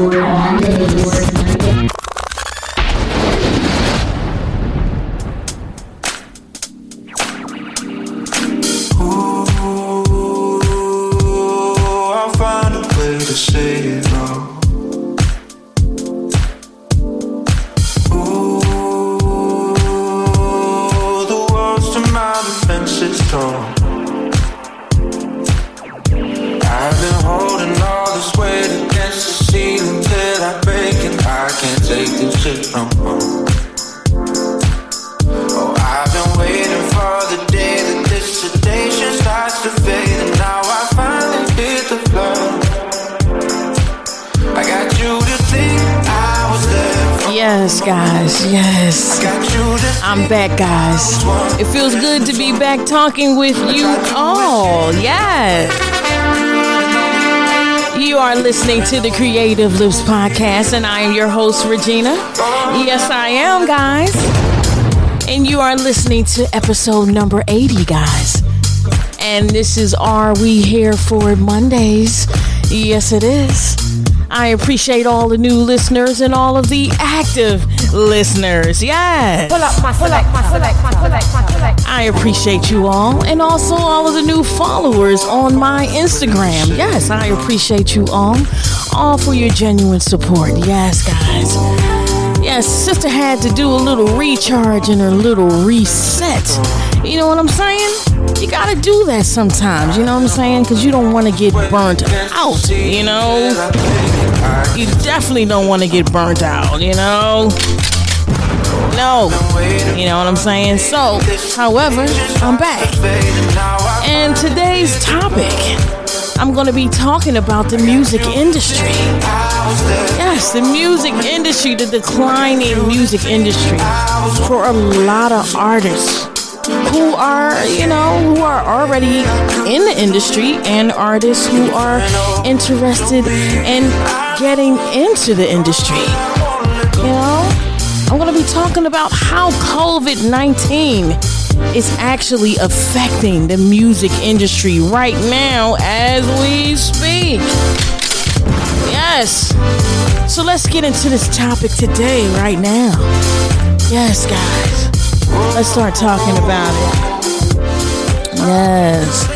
I'll find a way to say it all. The walls to my defense is tall. I've been holding all this weight against the ceiling till I break it. I can't take this shit no more. Oh, I've been waiting for the day that this sedation starts to fade, and now I finally hit the floor. I got you to think I was there. Yes, guys, yes. I'm back, guys. It feels good to be back talking with you all. Yes. You are listening to the Creative Lips Podcast, and I am your host, Regina. Yes, I am, guys. And you are listening to episode number 80, guys. And this is Are We Here For It Mondays? Yes, it is. I appreciate all the new listeners and all of the active listeners. Yes. I appreciate you all, and also all of the new followers on my Instagram. Yes, I appreciate you all for your genuine support. Yes, guys. Yes, sister had to do a little recharge and a little reset. You know what I'm saying? You gotta do that sometimes, you know what I'm saying? Because you don't want to get burnt out, you know? You definitely don't want to get burnt out, you know? No, you know what I'm saying? So, however, I'm back. And today's topic, I'm going to be talking about the music industry. Yes, the music industry, the declining music industry for a lot of artists who are already in the industry, and artists who are interested in getting into the industry. You know, I'm going to be talking about how COVID-19 is actually affecting the music industry right now as we speak. Yes. So let's get into this topic today, right now. Yes, guys. Let's start talking about it. Yes.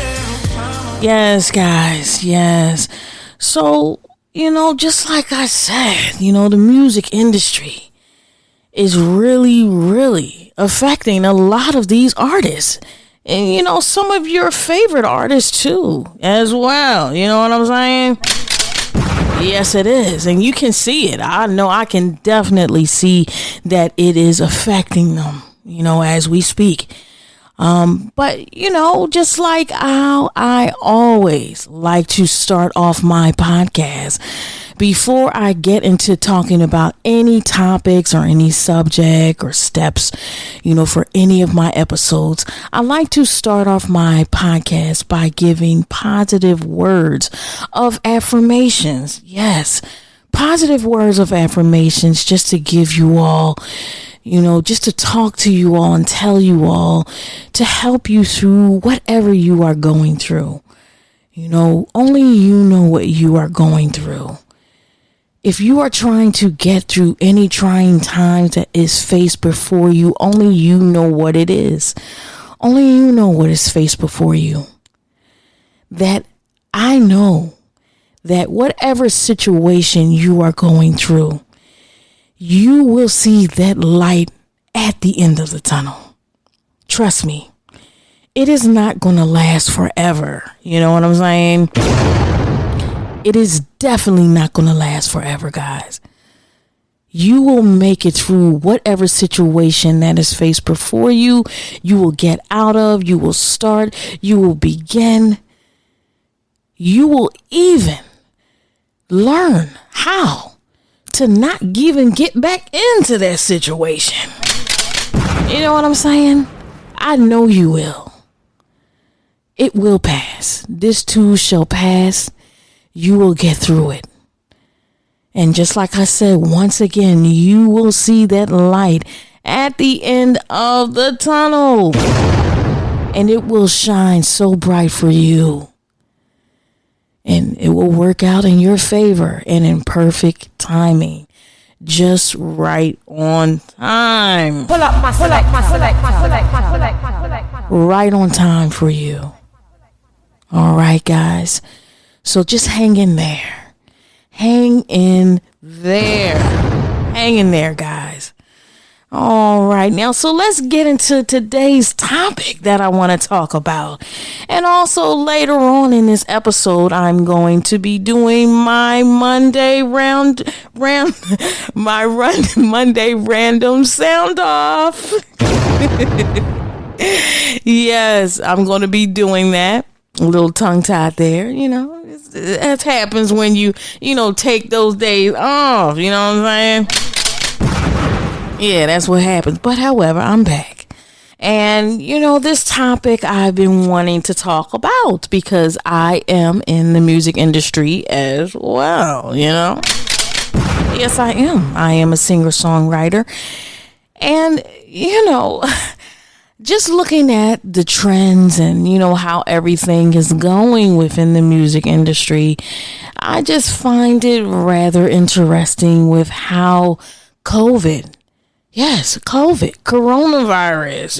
Yes, guys. Yes. So, just like I said, the music industry is really, really affecting a lot of these artists. And, some of your favorite artists too, as well. You know what I'm saying? Yes, it is. And you can see it. I know I can definitely see that it is affecting them, as we speak. But, just like how I always like to start off my podcast, before I get into talking about any topics or any subject or steps, for any of my episodes, I like to start off my podcast by giving positive words of affirmations. Yes, positive words of affirmations, just to give you all, just to talk to you all and tell you all, to help you through whatever you are going through. Only you know what you are going through. If you are trying to get through any trying times that is faced before you, only you know what it is. Only you know what is faced before you. That I know that whatever situation you are going through, you will see that light at the end of the tunnel. Trust me, it is not going to last forever. You know what I'm saying? It is definitely not going to last forever, guys. You will make it through whatever situation that is faced before you. You will get out of, you will start, you will begin. You will even learn how to not even get back into that situation. You know what I'm saying? I know you will. It will pass. This too shall pass. You will get through it. And just like I said, once again, you will see that light at the end of the tunnel. And it will shine so bright for you. and it will work out in your favor and in perfect timing. Just right on time. Pull up my select, my select, my select, my select, my select. Right on time for you. All right, guys. So just hang in there. Hang in there. Hang in there, guys. All right, now, so let's get into today's topic that I want to talk about. And also later on in this episode, I'm going to be doing my Monday Monday random sound off. Yes, I'm going to be doing that. A little tongue tied there, it happens when you take those days off, you know what I'm saying? Yeah, that's what happens. But however, I'm back. And, this topic I've been wanting to talk about because I am in the music industry as well, Yes, I am. I am a singer-songwriter. And, just looking at the trends and, how everything is going within the music industry, I just find it rather interesting with how COVID, coronavirus,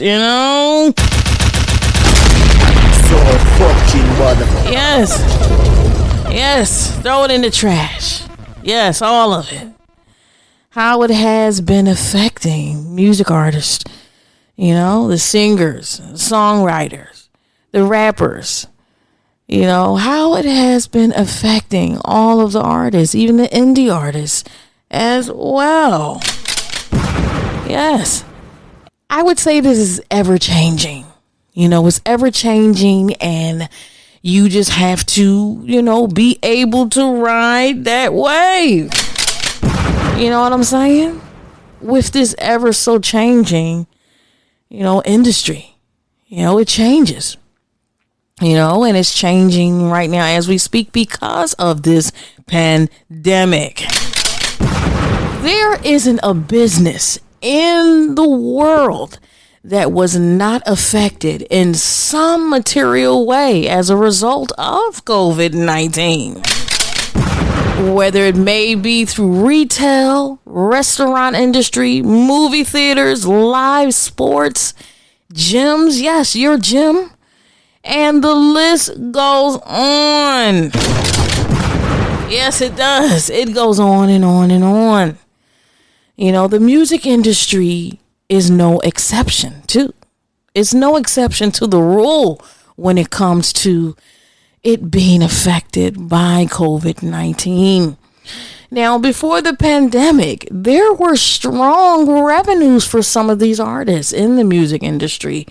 So fucking motherfucker. Yes, throw it in the trash. Yes, all of it. How it has been affecting music artists, the singers, songwriters, the rappers, how it has been affecting all of the artists, even the indie artists as well. Yes. I would say this is ever changing. It's ever changing, and you just have to, be able to ride that wave. You know what I'm saying? With this ever so changing, industry, it changes, and it's changing right now as we speak because of this pandemic. There isn't a business in the world that was not affected in some material way as a result of COVID-19. Whether it may be through retail, restaurant industry, movie theaters, live sports, gyms, yes, your gym, and the list goes on. Yes, it does. It goes on and on and on. The music industry is no exception to. It's no exception to the rule when it comes to it being affected by COVID-19. Now, before the pandemic, there were strong revenues for some of these artists in the music industry.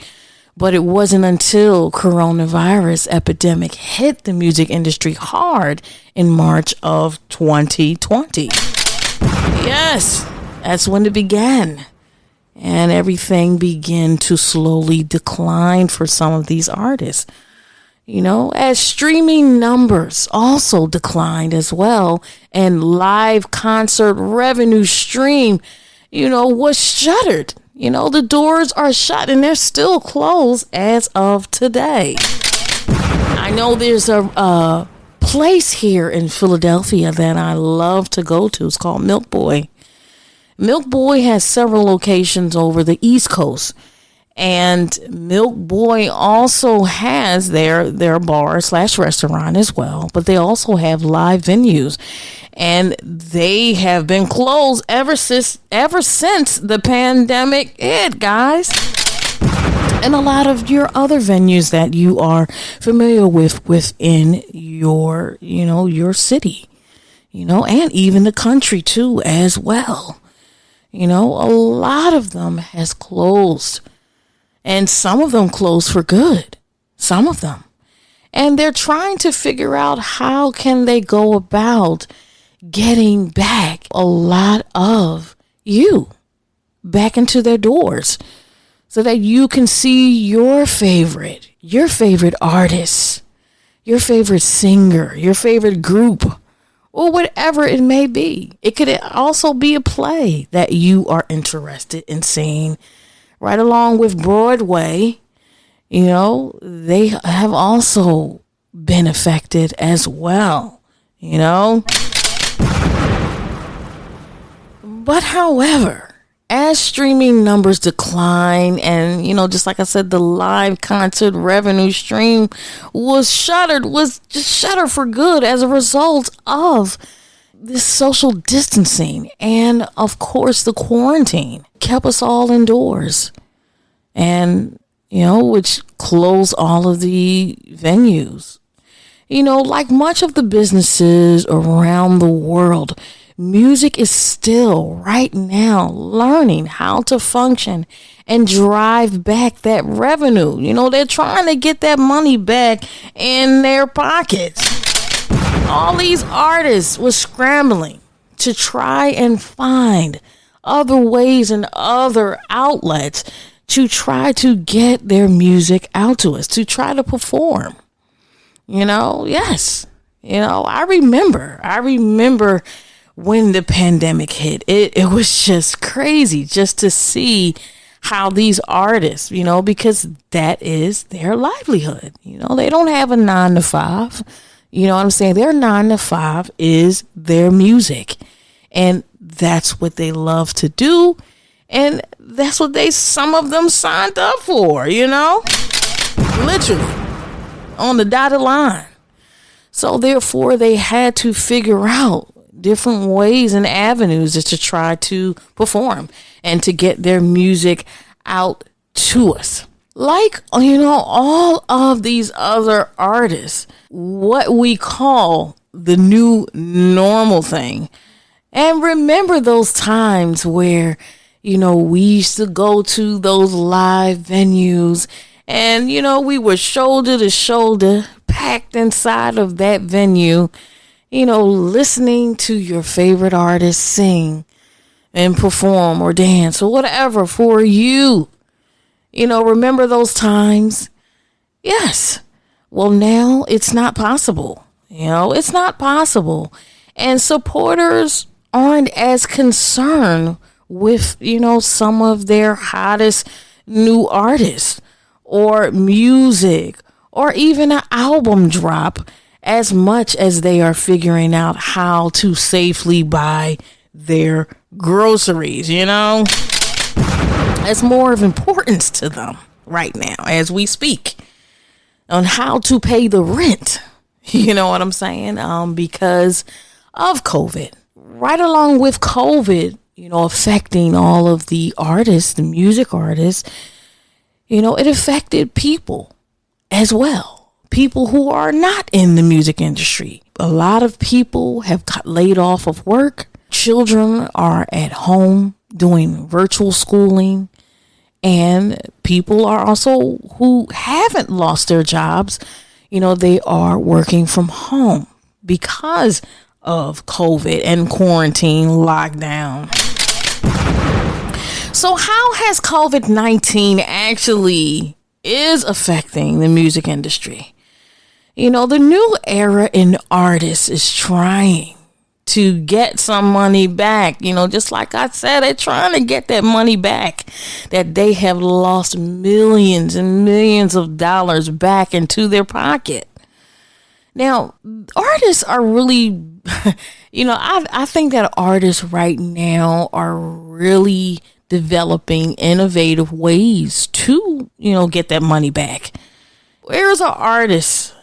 But it wasn't until coronavirus epidemic hit the music industry hard in March of 2020. Yes, that's when it began. And everything began to slowly decline for some of these artists. As streaming numbers also declined as well, and live concert revenue stream, was shuttered. The doors are shut and they're still closed as of today. I know there's a place here in Philadelphia that I love to go to. It's called Milk Boy. Milk Boy has several locations over the East Coast. And Milk Boy also has their bar/restaurant as well, but they also have live venues, and they have been closed ever since the pandemic hit, guys. And a lot of your other venues that you are familiar with within your city, and even the country too as well. A lot of them has closed. And some of them closed for good. Some of them. And they're trying to figure out how can they go about getting back a lot of you back into their doors so that you can see your favorite artist, your favorite singer, your favorite group, or whatever it may be. It could also be a play that you are interested in seeing. Right along with Broadway, they have also been affected as well, you know. But however, as streaming numbers decline and, just like I said, the live concert revenue stream was just shuttered for good as a result of this social distancing. And of course, the quarantine kept us all indoors and, which closed all of the venues. Like much of the businesses around the world, music is still right now learning how to function and drive back that revenue. They're trying to get that money back in their pockets. All these artists were scrambling to try and find other ways and other outlets to try to get their music out to us, to try to perform. Yes. I remember when the pandemic hit. It was just crazy just to see how these artists, because that is their livelihood. They don't have a 9 to 5. You know what I'm saying? Their 9 to 5 is their music. And that's what they love to do. And that's what some of them signed up for, literally on the dotted line. So therefore they had to figure out different ways and avenues to try to perform and to get their music out to us. Like, all of these other artists, what we call the new normal thing. And remember those times where, we used to go to those live venues and, we were shoulder to shoulder packed inside of that venue, listening to your favorite artist sing and perform or dance or whatever for you. Remember those times? Yes. Well, now it's not possible. It's not possible. And supporters aren't as concerned with, some of their hottest new artists or music or even an album drop as much as they are figuring out how to safely buy their groceries, It's more of importance to them right now as we speak on how to pay the rent. You know what I'm saying? Because of COVID. Right along with COVID, affecting all of the artists, the music artists, it affected people as well. People who are not in the music industry. A lot of people have got laid off of work. Children are at home doing virtual schooling. And people are also who haven't lost their jobs. They are working from home because of COVID and quarantine lockdown. So how has COVID-19 actually is affecting the music industry? The new era in artists is trying to get some money back. Just like I said, they're trying to get that money back that they have lost millions and millions of dollars back into their pocket. Now, artists are really, I think that artists right now are really developing innovative ways to, get that money back. There's an artist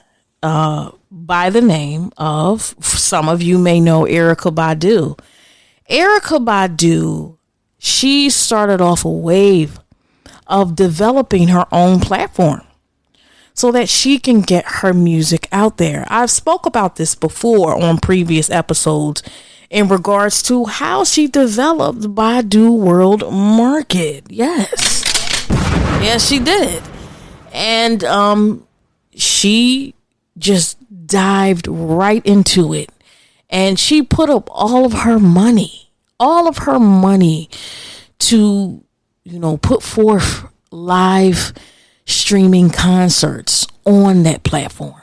by the name of, some of you may know Erykah Badu. Erykah Badu, she started off a wave of developing her own platform so that she can get her music out there. I've spoke about this before on previous episodes in regards to how she developed Badu World Market. Yes. Yes, she did. And she just dived right into it. And she put up all of her money to, put forth live streaming concerts on that platform.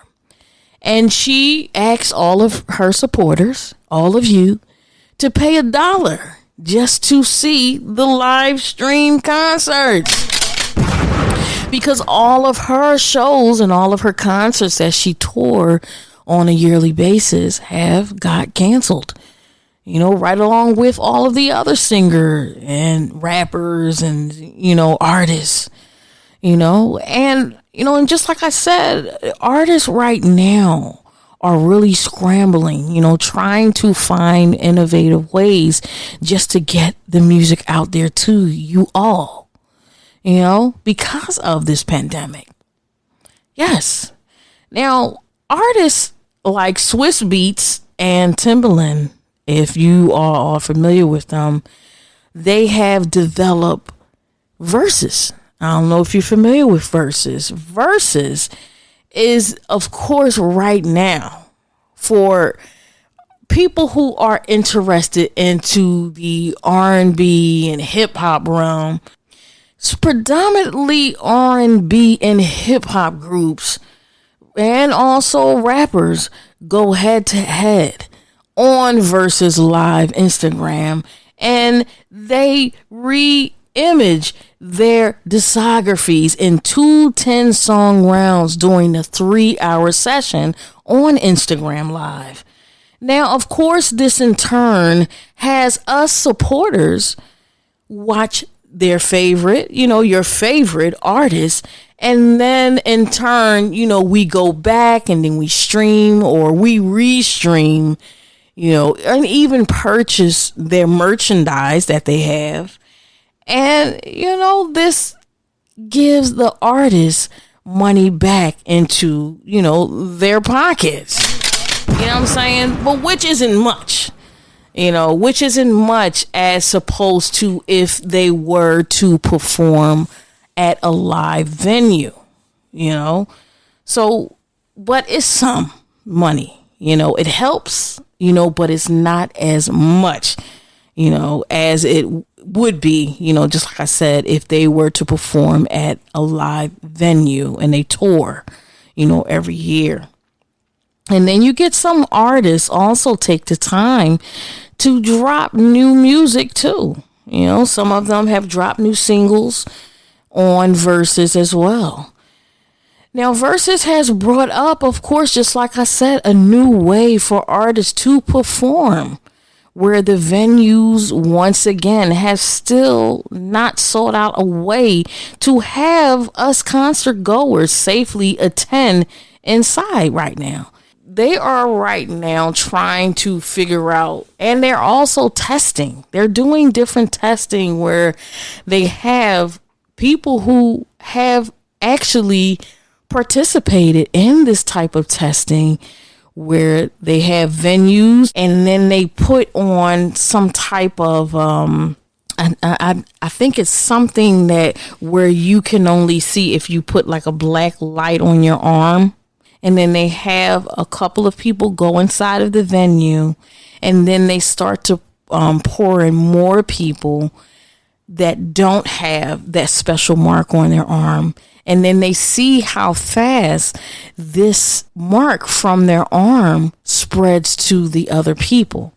And she asked all of her supporters, all of you, to pay $1 just to see the live stream concerts. because all of her shows and all of her concerts that she tour on a yearly basis have got canceled. Right along with all of the other singer and rappers and, artists, and just like I said, artists right now are really scrambling, trying to find innovative ways just to get the music out there to you all, because of this pandemic. Yes. Now, artists like Swiss Beats and Timbaland, if you are familiar with them, they have developed Versus. I don't know if you're familiar with Versus. Versus is, of course, right now for people who are interested into the R&B and hip hop realm. It's predominantly R&B and hip hop groups and also rappers go head to head on Versus Live Instagram, and they re-image their discographies in 2 10-song rounds during the 3-hour session on Instagram Live. Now, of course, this in turn has us supporters watch their favorite, your favorite artist, and then in turn, we go back and then we stream or we restream, and even purchase their merchandise that they have. And, this gives the artist money back into, their pockets. You know what I'm saying? But which isn't much, which isn't much as opposed to if they were to perform at a live venue, So, but it's some money, it helps, but it's not as much, as it would be, just like I said, if they were to perform at a live venue and they tour, every year. And then you get some artists also take the time to drop new music too. Some of them have dropped new singles on Versus as well. Now, Versus has brought up, of course, just like I said, a new way for artists to perform, where the venues once again have still not sought out a way to have us concert goers safely attend inside right now. They are right now trying to figure out, and they're also testing. They're doing different testing where they have people who have actually participated in this type of testing, where they have venues and then they put on some type of I think it's something that where you can only see if you put like a black light on your arm, and then they have a couple of people go inside of the venue, and then they start to pour in more people that don't have that special mark on their arm. And then they see how fast this mark from their arm spreads to the other people.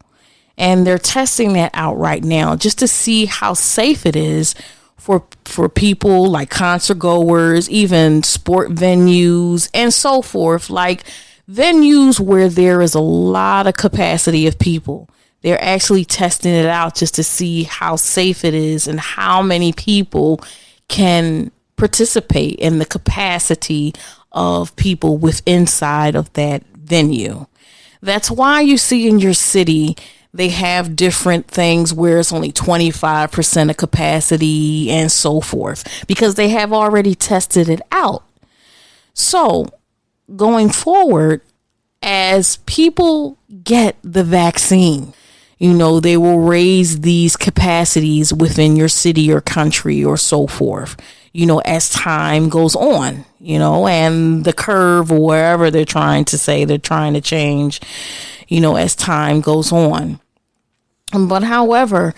And they're testing that out right now just to see how safe it is for people like concert goers, even sport venues and so forth, like venues where there is a lot of capacity of people. They're actually testing it out just to see how safe it is and how many people can participate in the capacity of people with inside of that venue. That's why you see in your city they have different things where it's only 25% of capacity and so forth, because they have already tested it out. So going forward, as people get the vaccine, they will raise these capacities within your city or country or so forth, as time goes on, and the curve or wherever they're trying to say they're trying to change, as time goes on. But however,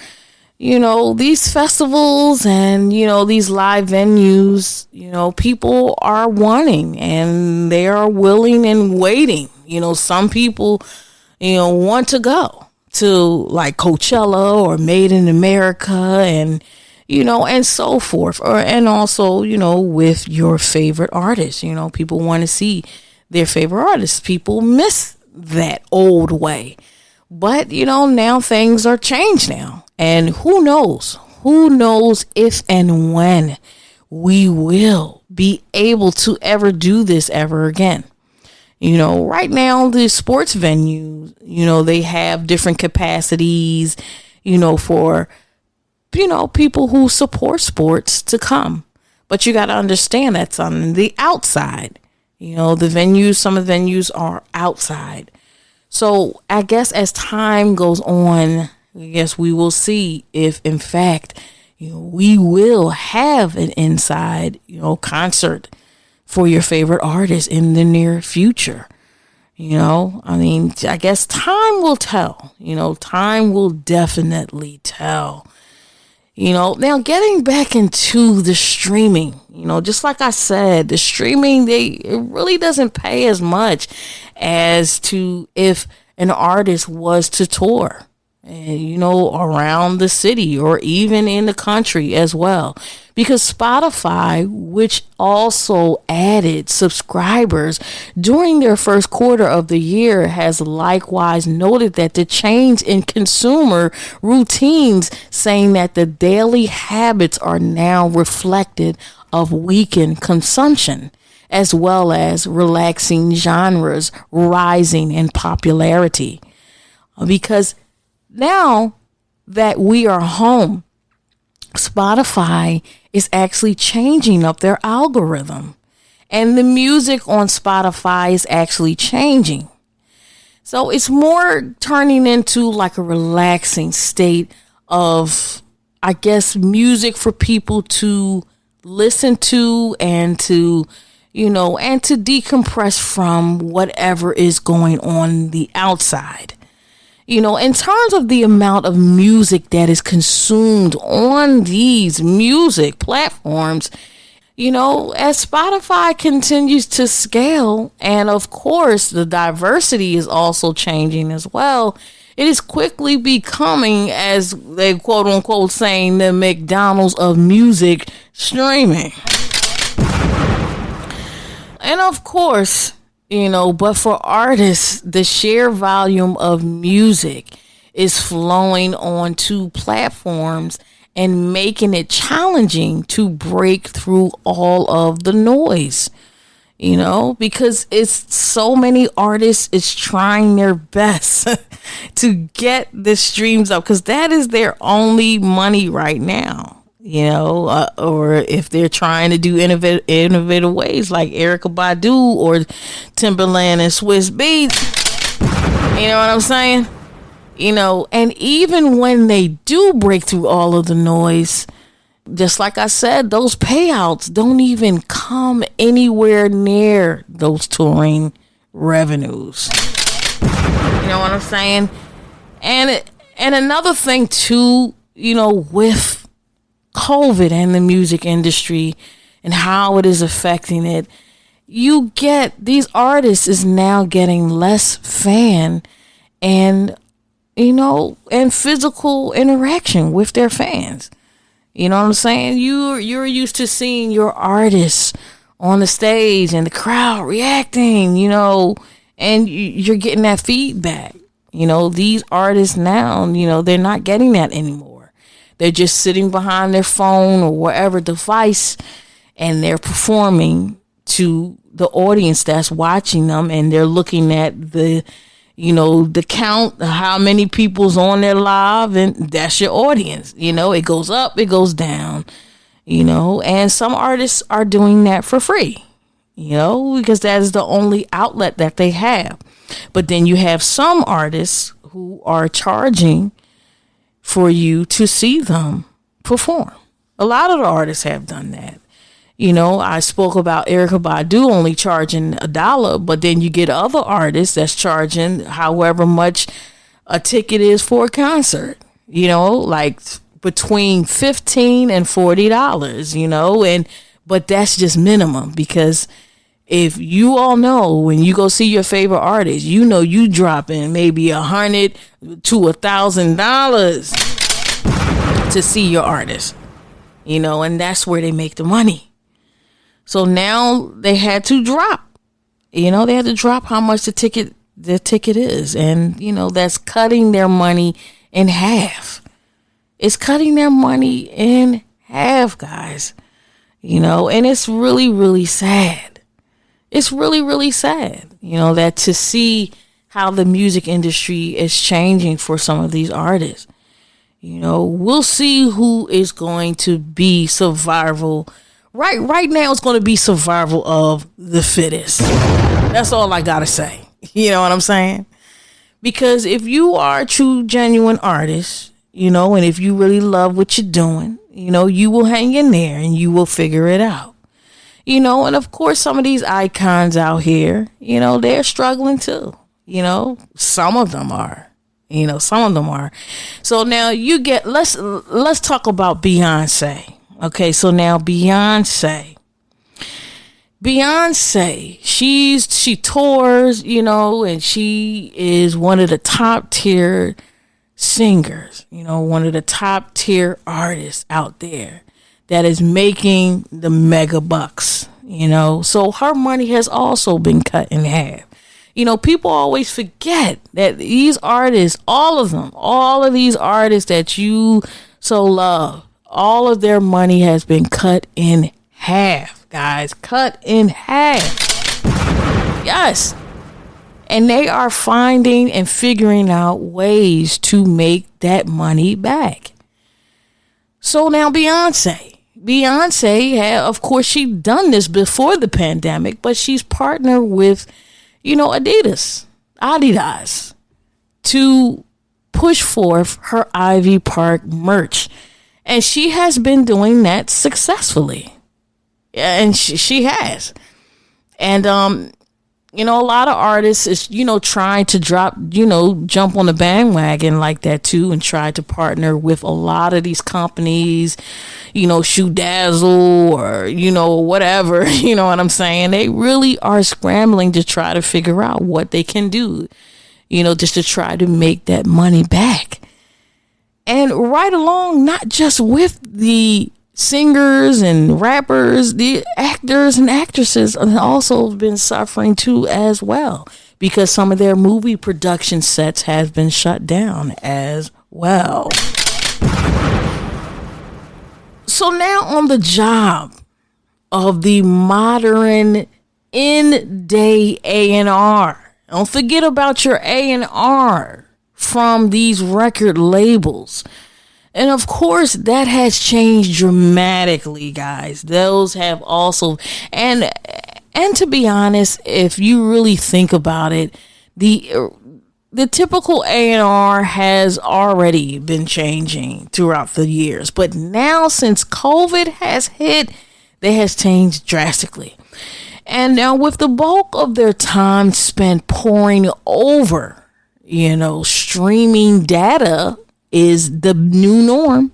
these festivals and, these live venues, people are wanting and they are willing and waiting. Some people, want to go to like Coachella or Made in America and, and so forth. And also, with your favorite artists, people want to see their favorite artists. People miss that old way. But, now things are changed now. And who knows if and when we will be able to ever do this ever again. Right now, the sports venues, they have different capacities, for, people who support sports to come. But you got to understand that's on the outside. The venues, some of the venues are outside. So I guess as time goes on, I guess we will see if, in fact, we will have an inside, concert for your favorite artist in the near future. I guess time will tell. Time will definitely tell. Now getting back into the streaming, just like I said, the streaming, it really doesn't pay as much as to if an artist was to tour, and, around the city or even in the country as well. Because Spotify, which also added subscribers during their first quarter of the year, has likewise noted that the change in consumer routines, saying that the daily habits are now reflected of weakened consumption, as well as relaxing genres rising in popularity. Because now that we are home, Spotify is actually changing up their algorithm, and the music on Spotify is actually changing. So it's more turning into like a relaxing state of, I guess, music for people to listen to and to, and to decompress from whatever is going on the outside. In terms of the amount of music that is consumed on these music platforms, as Spotify continues to scale, and of course the diversity is also changing as well, it is quickly becoming, as they quote unquote saying, the McDonald's of music streaming. And of course, but for artists, the sheer volume of music is flowing onto platforms and making it challenging to break through all of the noise, because it's so many artists is trying their best to get the streams up, because that is their only money right now. Or if they're trying to do innovative ways like Erykah Badu or Timberland and Swiss Beats, you know what I'm saying? And even when they do break through all of the noise, just like I said, those payouts don't even come anywhere near those touring revenues. You know what I'm saying? And another thing too, with COVID and the music industry and how it is affecting it, you get these artists is now getting less fan and and physical interaction with their fans. You know what I'm saying? You're used to seeing your artists on the stage and the crowd reacting, and you're getting that feedback. These artists now, they're not getting that anymore. They're just sitting behind their phone or whatever device, and they're performing to the audience that's watching them, and they're looking at the count, how many people's on their live, and that's your audience. It goes up, it goes down, and some artists are doing that for free, because that is the only outlet that they have. But then you have some artists who are charging for you to see them perform. A lot of the artists have done that. I spoke about Erykah Badu only charging $1, but then you get other artists that's charging however much a ticket is for a concert, like between $15 and $40, but that's just minimum, because if you all know, when you go see your favorite artist, you dropping maybe $100 to $1,000 to see your artist. and that's where they make the money. So now they had to drop, they had to drop how much the ticket is. And, that's cutting their money in half. It's cutting their money in half, guys, and it's really, really sad. It's really, really sad, that to see how the music industry is changing for some of these artists. We'll see who is going to be survival. Right now, it's going to be survival of the fittest. That's all I got to say. You know what I'm saying? Because if you are a true, genuine artist, and if you really love what you're doing, you will hang in there and you will figure it out. And of course, some of these icons out here, they're struggling too. Some of them are. So now let's talk about Beyonce. Okay, so now Beyonce, she tours, and she is one of the top tier singers, one of the top tier artists out there that is making the mega bucks, so her money has also been cut in half. People always forget that these artists, all of these artists that you so love, all of their money has been cut in half, guys. Cut in half. Yes. And they are finding and figuring out ways to make that money back. So now Beyonce had, of course, she done this before the pandemic, but she's partnered with, Adidas to push forth her Ivy Park merch. And she has been doing that successfully. And she has. And, a lot of artists is, trying to jump on the bandwagon like that too, and try to partner with a lot of these companies, Shoe Dazzle or, whatever, you know what I'm saying? They really are scrambling to try to figure out what they can do, just to try to make that money back. And right along, not just with the singers and rappers, the actors and actresses have also been suffering too as well, because some of their movie production sets have been shut down as well. So now on the job of the modern in-day A&R. Don't forget about your A&R from these record labels. And of course, that has changed dramatically, guys. Those have also, and to be honest, if you really think about it, the typical A&R has already been changing throughout the years. But now, since COVID has hit, that has changed drastically. And now with the bulk of their time spent poring over, streaming data is the new norm.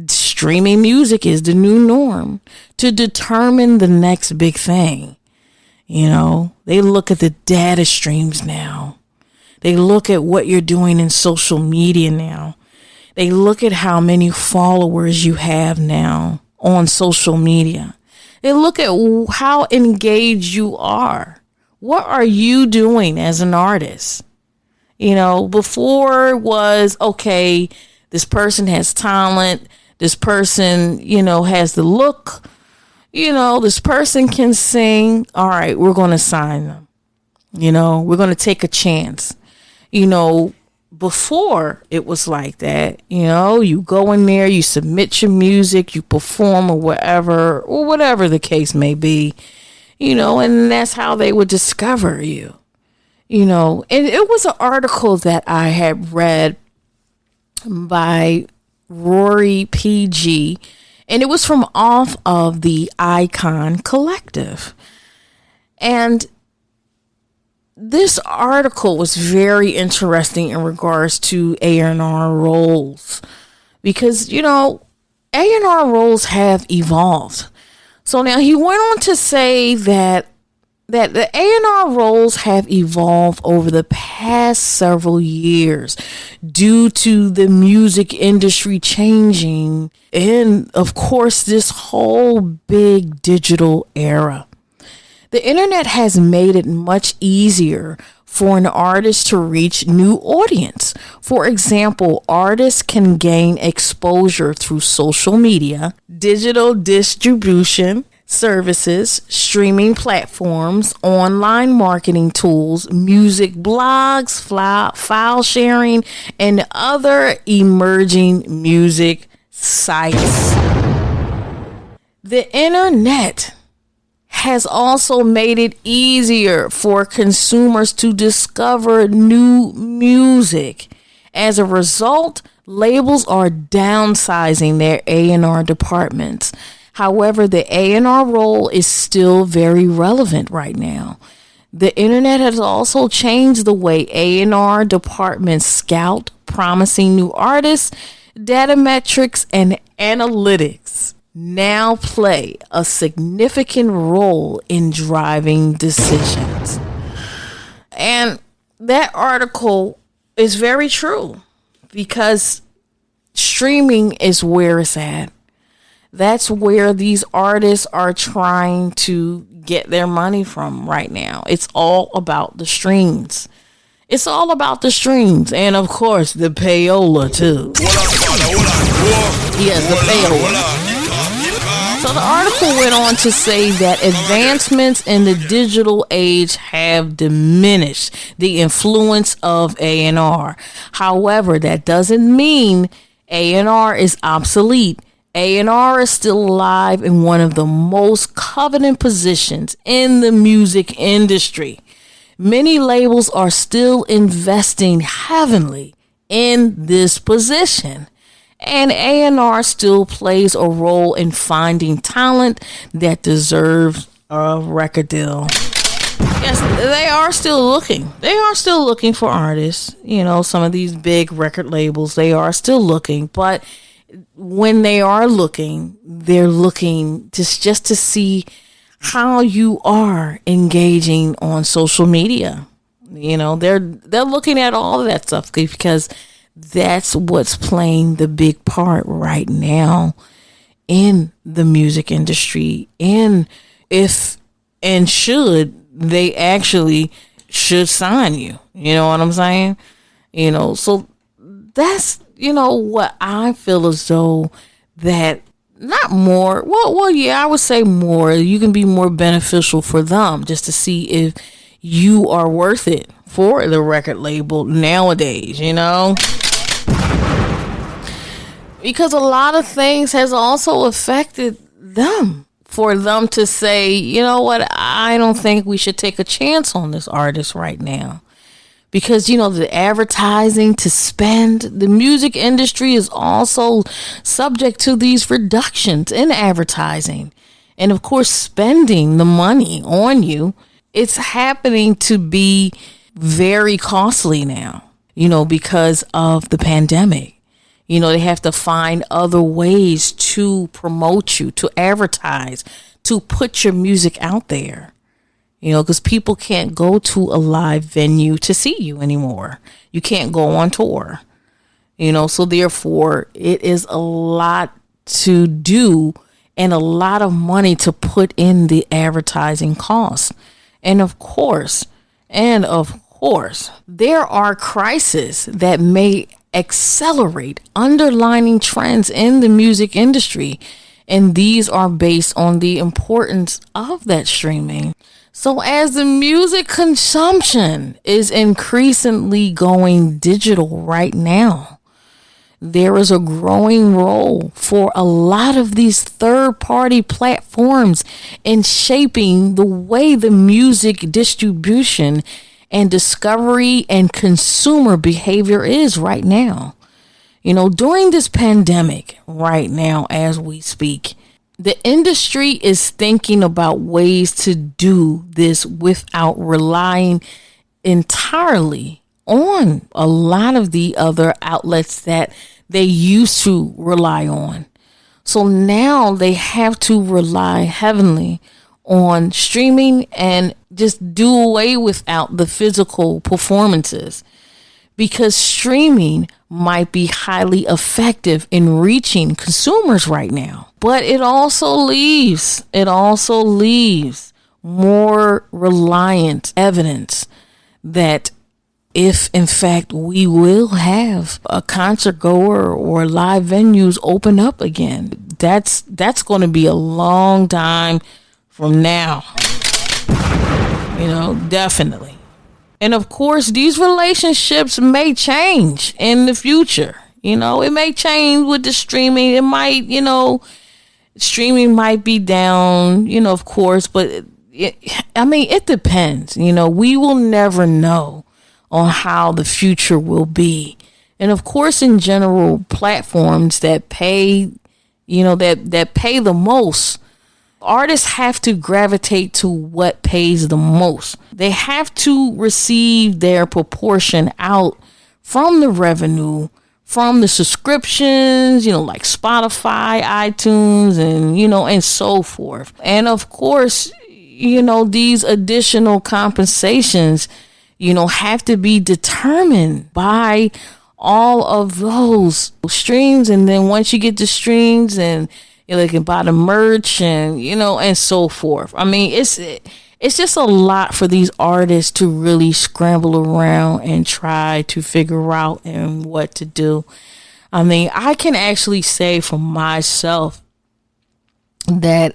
Streaming music is the new norm to determine the next big thing. They look at the data streams now. They look at what you're doing in social media now. They look at how many followers you have now on social media. They look at how engaged you are. What are you doing as an artist? Before was, okay, this person has talent. This person, has the look. This person can sing. All right, we're going to sign them. We're going to take a chance. Before it was like that, you go in there, you submit your music, you perform or whatever the case may be, and that's how they would discover you. And it was an article that I had read by Rory PG, and it was from off of the Icon Collective. And this article was very interesting in regards to A&R roles, because, A&R roles have evolved. So now he went on to say that that the A&R roles have evolved over the past several years due to the music industry changing and, of course, this whole big digital era. The internet has made it much easier for an artist to reach new audience. For example, artists can gain exposure through social media, digital distribution services, streaming platforms, online marketing tools, music blogs, file sharing, and other emerging music sites. The internet has also made it easier for consumers to discover new music. As a result, labels are downsizing their A&R departments. However, the A&R role is still very relevant right now. The internet has also changed the way A&R departments scout promising new artists. Data metrics and analytics now play a significant role in driving decisions. And that article is very true because streaming is where it's at. That's where these artists are trying to get their money from right now. It's all about the streams. It's all about the streams. And of course, the payola too. Yes, the payola. So the article went on to say that advancements in the digital age have diminished the influence of A&R. However, that doesn't mean A&R is obsolete. A&R is still alive in one of the most coveted positions in the music industry. Many labels are still investing heavily in this position, and A&R still plays a role in finding talent that deserves a record deal. Yes, they are still looking. They are still looking for artists. You know, some of these big record labels, they are still looking, but when they are looking, they're looking just to see how you are engaging on social media. You know, they're looking at all of that stuff because that's what's playing the big part right now in the music industry. And if and should they actually should sign you. You know what I'm saying? You know, so that's, you know, what I feel as though that not more. Well, yeah, I would say more. You can be more beneficial for them just to see if you are worth it for the record label nowadays, you know? Because a lot of things has also affected them. For them to say, you know what, I don't think we should take a chance on this artist right now. Because, you know, the advertising to spend, the music industry is also subject to these reductions in advertising. And of course, spending the money on you, it's happening to be very costly now, you know, because of the pandemic. You know, they have to find other ways to promote you, to advertise, to put your music out there. You know, because people can't go to a live venue to see you anymore. You can't go on tour. You know, so therefore, it is a lot to do and a lot of money to put in the advertising costs. And of course, there are crises that may accelerate underlying trends in the music industry, and these are based on the importance of that streaming. So as the music consumption is increasingly going digital right now, there is a growing role for a lot of these third-party platforms in shaping the way the music distribution and discovery and consumer behavior is right now. You know, during this pandemic right now, as we speak, the industry is thinking about ways to do this without relying entirely on a lot of the other outlets that they used to rely on. So now they have to rely heavily on streaming and just do away without the physical performances, because streaming might be highly effective in reaching consumers right now. But it also leaves more reliant evidence that if in fact we will have a concert goer or live venues open up again, that's going to be a long time from now. Definitely. And of course, these relationships may change in the future. It may change with the streaming. It might, streaming might be down, of course, but it depends. We will never know on how the future will be. And of course, in general, platforms that pay, that pay the most, artists have to gravitate to what pays the most. They have to receive their proportion out from the revenue, from the subscriptions, like Spotify, iTunes, and, and so forth. And of course, these additional compensations, have to be determined by all of those streams. And then once you get the streams, and they can buy the merch and, and so forth. It's just a lot for these artists to really scramble around and try to figure out and what to do. I can actually say for myself that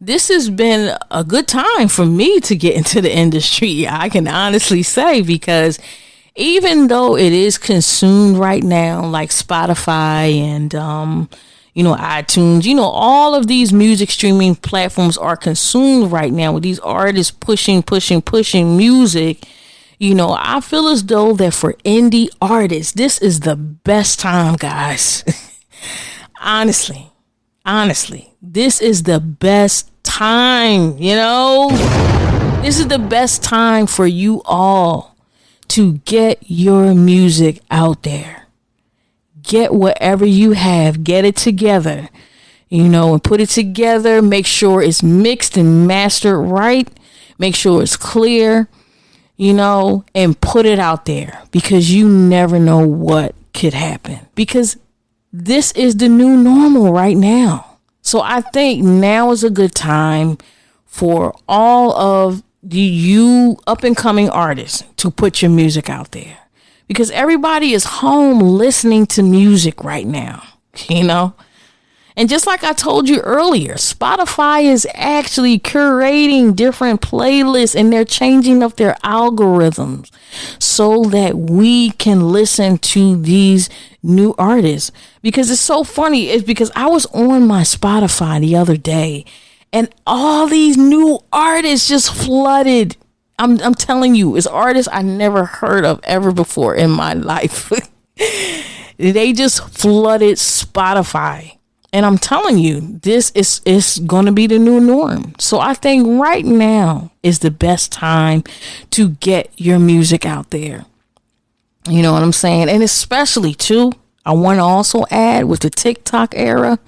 this has been a good time for me to get into the industry. I can honestly say, because even though it is consumed right now, like Spotify and iTunes, all of these music streaming platforms are consumed right now with these artists pushing music. I feel as though that for indie artists, this is the best time, guys. Honestly, this is the best time, this is the best time for you all to get your music out there. Get whatever you have, get it together, and put it together. Make sure it's mixed and mastered right. Make sure it's clear, and put it out there, because you never know what could happen, because this is the new normal right now. So I think now is a good time for all of you up and coming artists to put your music out there. Because everybody is home listening to music right now, And just like I told you earlier, Spotify is actually curating different playlists, and they're changing up their algorithms so that we can listen to these new artists. Because it's so funny. It's because I was on my Spotify the other day, and all these new artists just flooded. I'm telling you, it's artists I never heard of ever before in my life. They just flooded Spotify. And I'm telling you, this is going to be the new norm. So I think right now is the best time to get your music out there. You know what I'm saying? And especially, too, I want to also add with the TikTok era.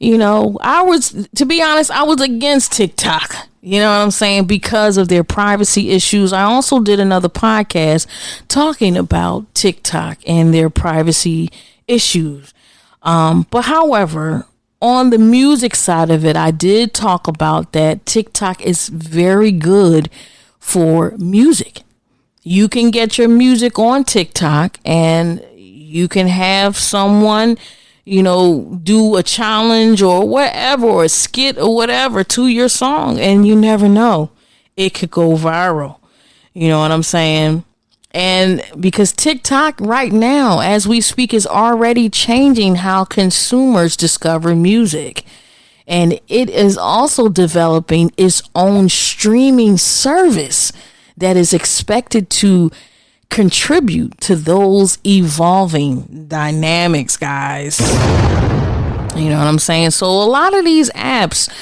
To be honest, I was against TikTok. You know what I'm saying? Because of their privacy issues. I also did another podcast talking about TikTok and their privacy issues. But however, on the music side of it, I did talk about that TikTok is very good for music. You can get your music on TikTok, and you can have someone, do a challenge or whatever, or a skit or whatever to your song. And you never know, it could go viral. You know what I'm saying? And because TikTok right now, as we speak, is already changing how consumers discover music. And it is also developing its own streaming service that is expected to contribute to those evolving dynamics, guys. You know what I'm saying? So a lot of these apps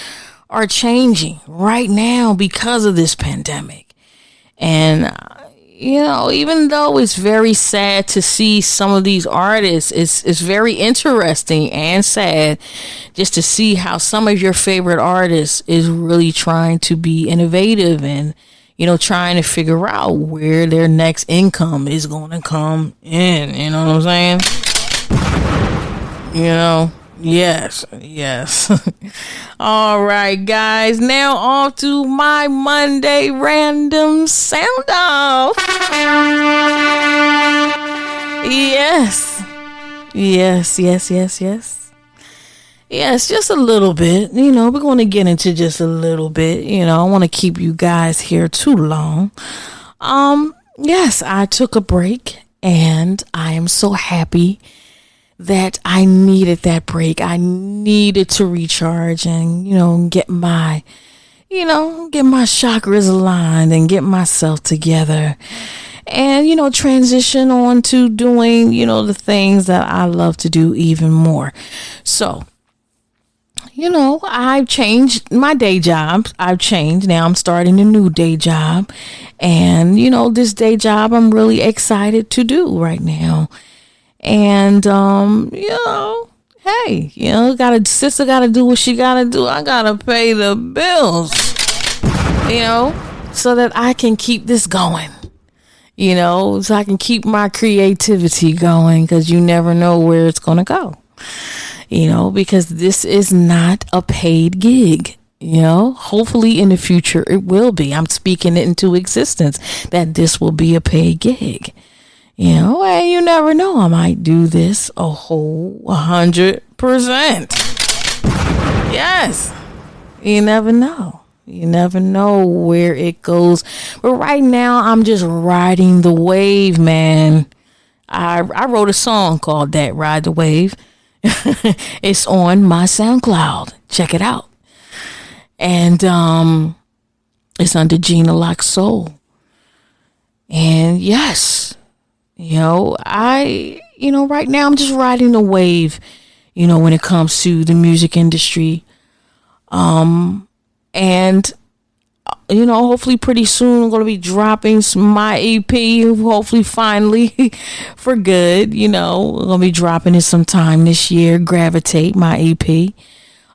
are changing right now because of this pandemic. And even though it's very sad to see some of these artists, it's very interesting and sad just to see how some of your favorite artists is really trying to be innovative and, trying to figure out where their next income is going to come in. You know what I'm saying? Yes. All right, guys. Now on to my Monday random sound off. Yes, just a little bit. We're going to get into just a little bit. I don't want to keep you guys here too long. Yes, I took a break and I am so happy that I needed that break. I needed to recharge and, get my chakras aligned and get myself together and, transition on to doing, the things that I love to do even more. So, I've changed my day job. Now I'm starting a new day job. And, this day job I'm really excited to do right now. And, hey, sister gotta do what she gotta do. I gotta pay the bills, so that I can keep this going, so I can keep my creativity going, because you never know where it's gonna go, because this is not a paid gig. Hopefully in the future it will be. I'm speaking it into existence that this will be a paid gig. And you never know. I might do this a whole 100%. Yes. You never know. You never know where it goes. But right now, I'm just riding the wave, man. I wrote a song called that, Ride the Wave. It's on my SoundCloud. Check it out. And it's under Gina Lock Soul. And yes. Right now I'm just riding the wave, when it comes to the music industry. And, hopefully pretty soon I'm going to be dropping my EP, hopefully finally for good. I'm going to be dropping it sometime this year, Gravitate, my EP.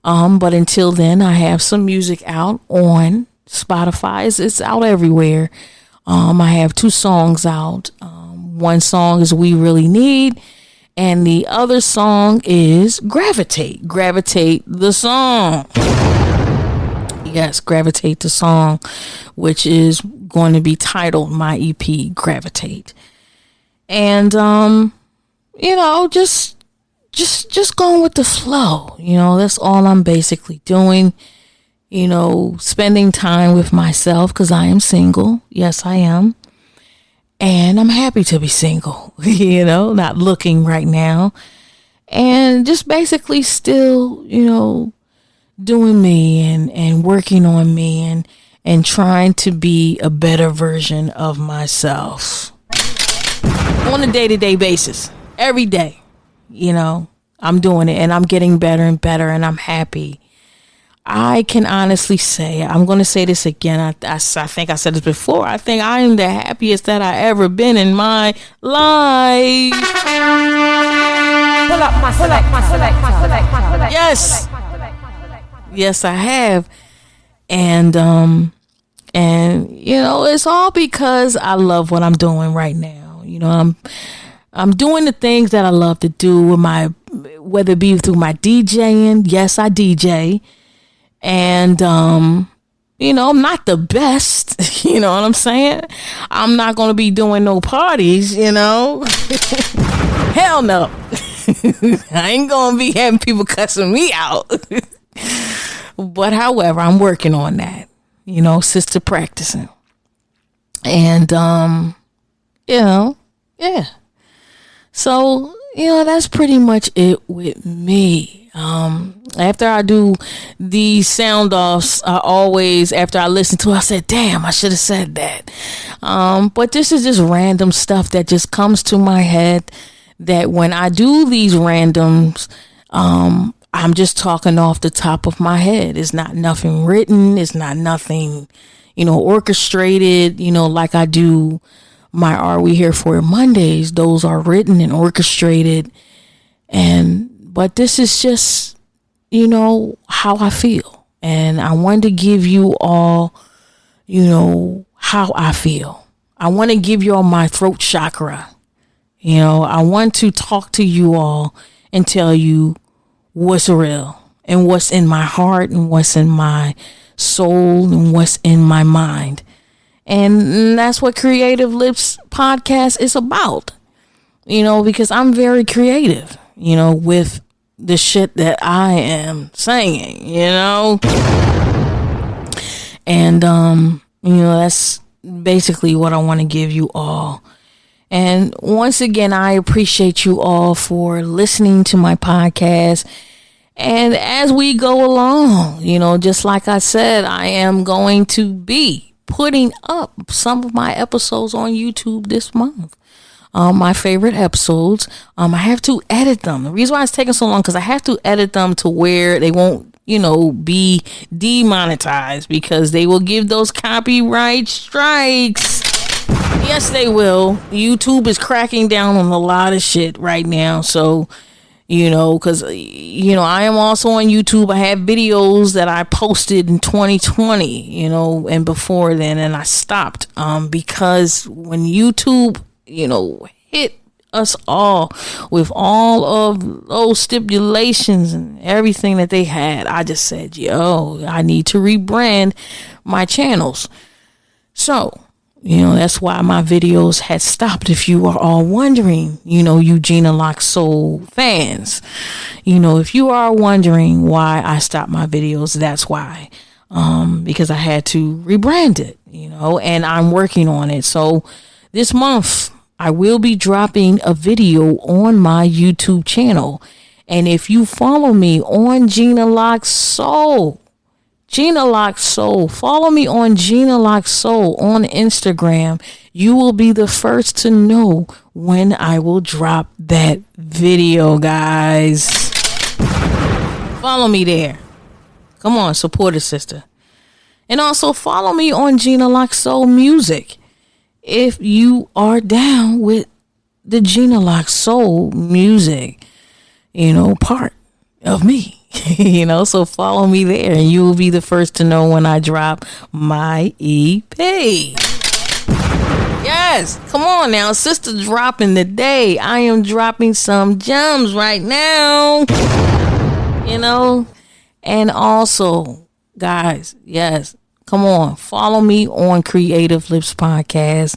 But until then, I have some music out on Spotify. It's out everywhere. I have 2 songs out. One song is We Really Need, and the other song is Gravitate. Gravitate the song. Yes, Gravitate the song, which is going to be titled my EP, Gravitate. And just going with the flow. That's all I'm basically doing. Spending time with myself, because I am single. Yes, I am. And I'm happy to be single, not looking right now. And just basically still, doing me and working on me and trying to be a better version of myself on a day-to-day basis. Every day, I'm doing it and I'm getting better and better and I'm happy. I can honestly say, I'm going to say this again. I think I said this before. I think I am the happiest that I ever been in my life. Pull up my select. Yes. Yes, I have. And it's all because I love what I'm doing right now. I'm doing the things that I love to do with whether it be through my DJing. Yes, I DJ. And, I'm not the best, you know what I'm saying? I'm not going to be doing no parties, Hell no. I ain't going to be having people cussing me out. But however, I'm working on that, sister practicing. And, yeah. So, that's pretty much it with me. After I do these sound offs, after I listen to it, I said, damn, I should have said that. But this is just random stuff that just comes to my head, that when I do these randoms, I'm just talking off the top of my head. It's not nothing written. It's not nothing, orchestrated, like I do my Are We Here For It Mondays, those are written and orchestrated. But this is just, how I feel. And I wanted to give you all, how I feel. I want to give you all my throat chakra. I want to talk to you all and tell you what's real and what's in my heart and what's in my soul and what's in my mind. And that's what Creative Lips Podcast is about, because I'm very creative, with the shit that I am saying, and, that's basically what I want to give you all. And once again, I appreciate you all for listening to my podcast. And as we go along, just like I said, I am going to be putting up some of my episodes on YouTube this month. My favorite episodes. I have to edit them. The reason why it's taking so long, because I have to edit them to where they won't, be demonetized, because they will give those copyright strikes. Yes, they will. YouTube is cracking down on a lot of shit right now. So, because, I am also on YouTube. I have videos that I posted in 2020, and before then, and I stopped, because when YouTube, hit us all with all of those stipulations and everything that they had, I just said, I need to rebrand my channels. So, that's why my videos had stopped. If you are all wondering, Eugenia Lock Soul fans, if you are wondering why I stopped my videos, that's why. Because I had to rebrand it, and I'm working on it. So this month I will be dropping a video on my YouTube channel. And if you follow me on Gina Lock Soul, follow me on Gina Lock Soul on Instagram. You will be the first to know when I will drop that video, guys. Follow me there. Come on, support a sister. And also follow me on Gina Lock Soul Music if you are down with the Gina Lock Soul music, part of me. So follow me there and you will be the first to know when I drop my EP. Yes, come on now, sister dropping today. I am dropping some gems right now. And also, guys, yes, come on, follow me on Creative Lips Podcast.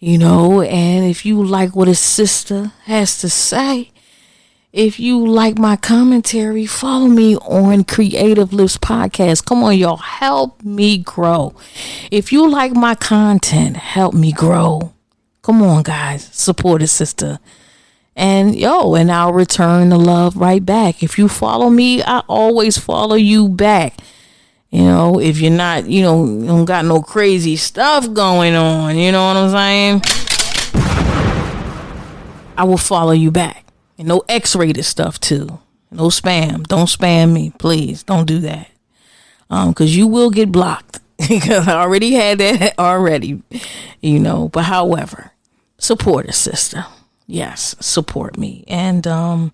And if you like what a sister has to say, if you like my commentary, follow me on Creative Lips Podcast. Come on, y'all. Help me grow. If you like my content, help me grow. Come on, guys. Support a sister. And I'll return the love right back. If you follow me, I always follow you back. If you're not, you don't got no crazy stuff going on. You know what I'm saying? I will follow you back. And no X-rated stuff too. No spam. Don't spam me, please. Don't do that. Because you will get blocked. Because I already had that already. But however, support a sister. Yes, support me. And I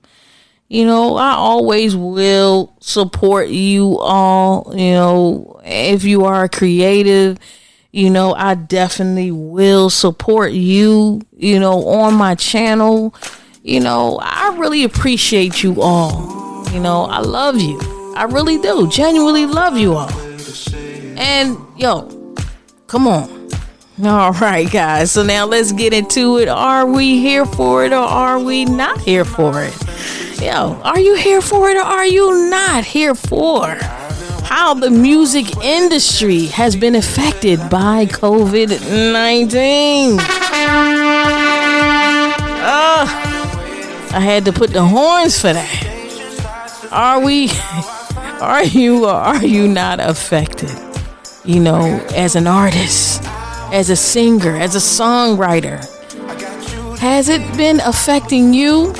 always will support you all. If you are creative, I definitely will support you, on my channel. I really appreciate you all. I love you. I really do. Genuinely love you all. And come on. All right, guys. So now let's get into it. Are we here for it or are we not here for it? Are you here for it or are you not here for how the music industry has been affected by COVID-19? I had to put the horns for that. Are you or are you not affected? As an artist, as a singer, as a songwriter, has it been affecting you?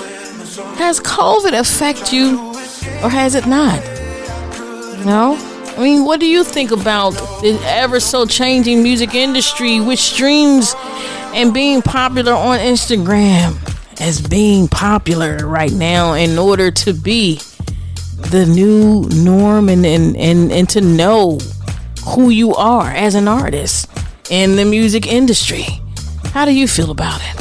Has COVID affect you or has it not? What do you think about the ever so changing music industry, which streams And being popular on Instagram as being popular right now in order to be the new norm and to know who you are as an artist in the music industry. How do you feel about it?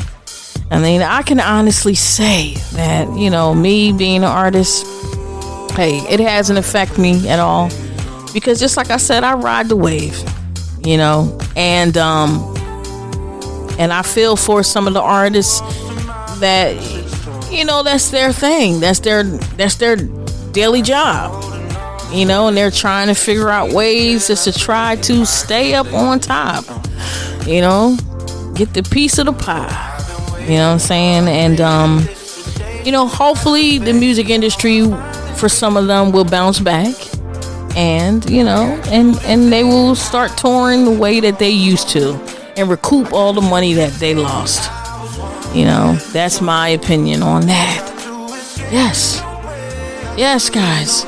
I mean, I can honestly say that, you know, me being an artist, hey, it hasn't affected me at all. Because just like I said, I ride the wave, you know, and I feel for some of the artists that, you know, that's their thing. That's their daily job, you know, and they're trying to figure out ways just to try to stay up on top, you know, get the piece of the pie, you know what I'm saying? And, you know, hopefully the music industry for some of them will bounce back and, you know, and they will start touring the way that they used to and recoup all the money that they lost. You know, that's my opinion on that. Yes, guys.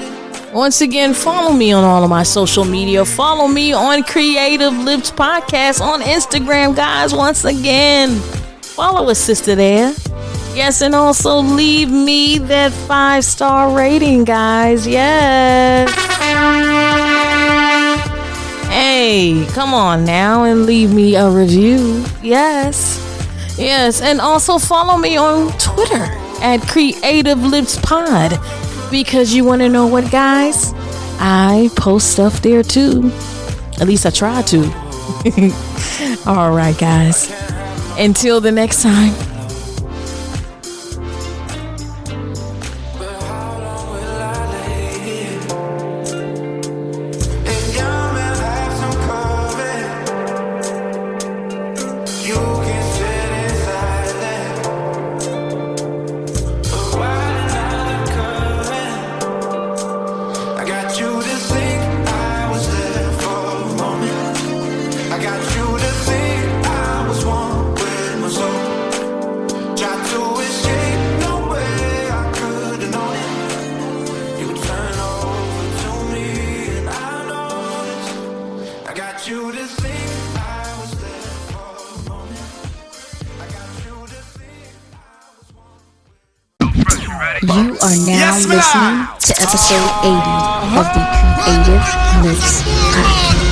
Once again, follow me on all of my social media. Follow me on Creative Lips Podcast on Instagram, guys. Once again, follow a sister there. Yes, and also leave me that 5-star rating, guys. Yes. Hey, come on now and leave me a review. Yes, and also follow me on Twitter at Creative Lips Pod, because you want to know what, guys? I post stuff there too. At least I try to. All right, guys. Until the next time. You are now listening to episode 80 of the Creative Lips Podcast.